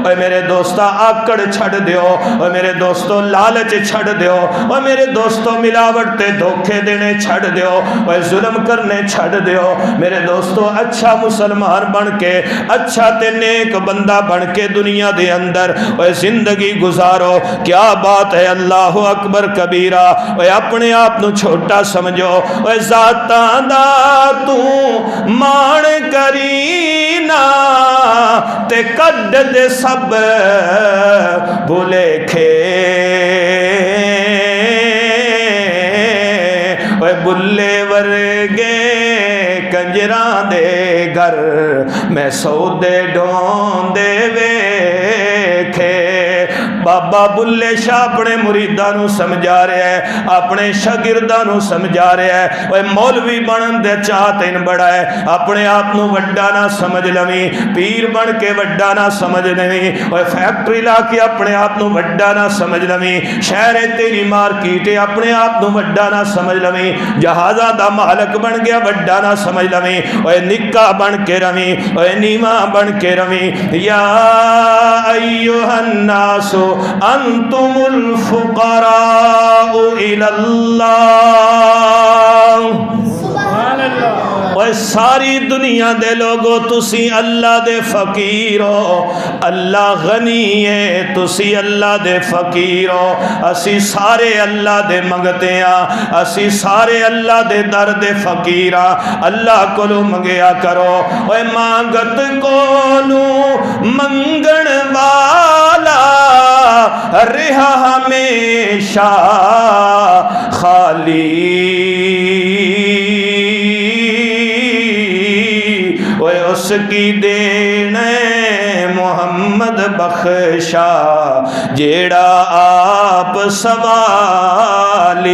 اے میرے دوستا آکڑ چھڑ دیو، اے میرے دوستو لالچ چھڑ دیو، اے میرے دوستو ملاوٹ تے دھوکے دینے چھڑ دیو، اے ظلم کرنے چھڑ دیو میرے دوستو، اچھا مسلمان بن کے، اچھا تے نیک بندہ بن کے دنیا دے اندر اے زندگی گزارو۔ کیا بات ہے، اللہ اکبر کبیرہ۔ اے اپنے آپ نو چھوٹا سمجھو، اے ذاتاں دا تو مان کرینا تے کڈ دے سب بھولے کھے، اے بلے ورگے کنجراں دے گھر میں سودے ڈھوندے ویکھے۔ بابا بلے شاہ اپنے مریداں نو سمجھا رہا ہے، اپنے شاگرداں نو سمجھا رہا ہے، اوے مولوی بنن دے چاہ تین بڑا ہے، اپنے آپ نو وڈا نہ سمجھ لویں، پیر بن کے وڈا نہ سمجھ لویں، اوے فیکٹری لا کے اپنے آپ نو وڈا نہ سمجھ لویں، شہر تیری مارکیٹ اپنے آپ نو وڈا نہ سمجھ لویں، جہازاں دا مالک بن گیا وڈا نہ سمجھ لویں، اوے نکا بن کے رویں، اوے نیواں بن کے رویں۔ یا ایھا الناس انتم الفقراء الی اللہ، اوے ساری دنیا دے لوگو تسی اللہ دے فقیر ہو، اللہ غنی ہے تسی اللہ دے فقیر ہو، اسی سارے اللہ دے منگتے ہیں، اسی سارے اللہ دے در دے فقیر ہیں، اللہ کولو منگیا کرو۔ اوے مانگت کولو منگن والا رہا ہمیشہ خالی، اوے اس کی دین محمد بخشا جیڑا آپ سوالی۔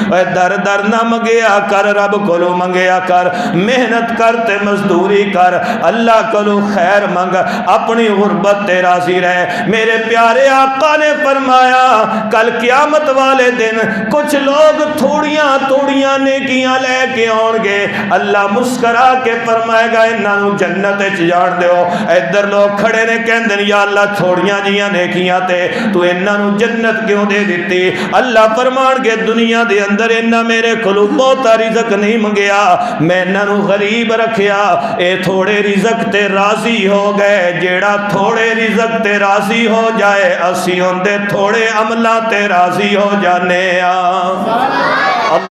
اوے در در نہ منگیا کر، رب کولو منگیا کر، محنت کر تے مزدوری کر، اللہ کولو خیر منگ، اپنی غربت تے راضی رہ۔ میرے پیارے آقا نے فرمایا کل قیامت والے دن کچھ لوگ تھوڑیاں توڑیاں نیکیاں لے کے آن گے، اللہ مسکرا کے فرمائے گا انہاں نو جنت وچ جان دیو۔ ادھر لوگ کھڑے نے کہندے یا اللہ تھوڑیاں جیاں نیکیاں تے تو انہاں نو جنت کیوں دے دتی؟ اللہ فرمان گے دنیا دے اندر انہاں میرے کولو بہتا رزق نہیں منگیا، میں انہاں نو غریب رکھیا، اے تھوڑے رزق تے راضی ہو گئے۔ جیڑا تھوڑے رزق تے راضی ہو جائے اسی ہوندے تھوڑے عملاں تے راضی ہو جانے ہاں۔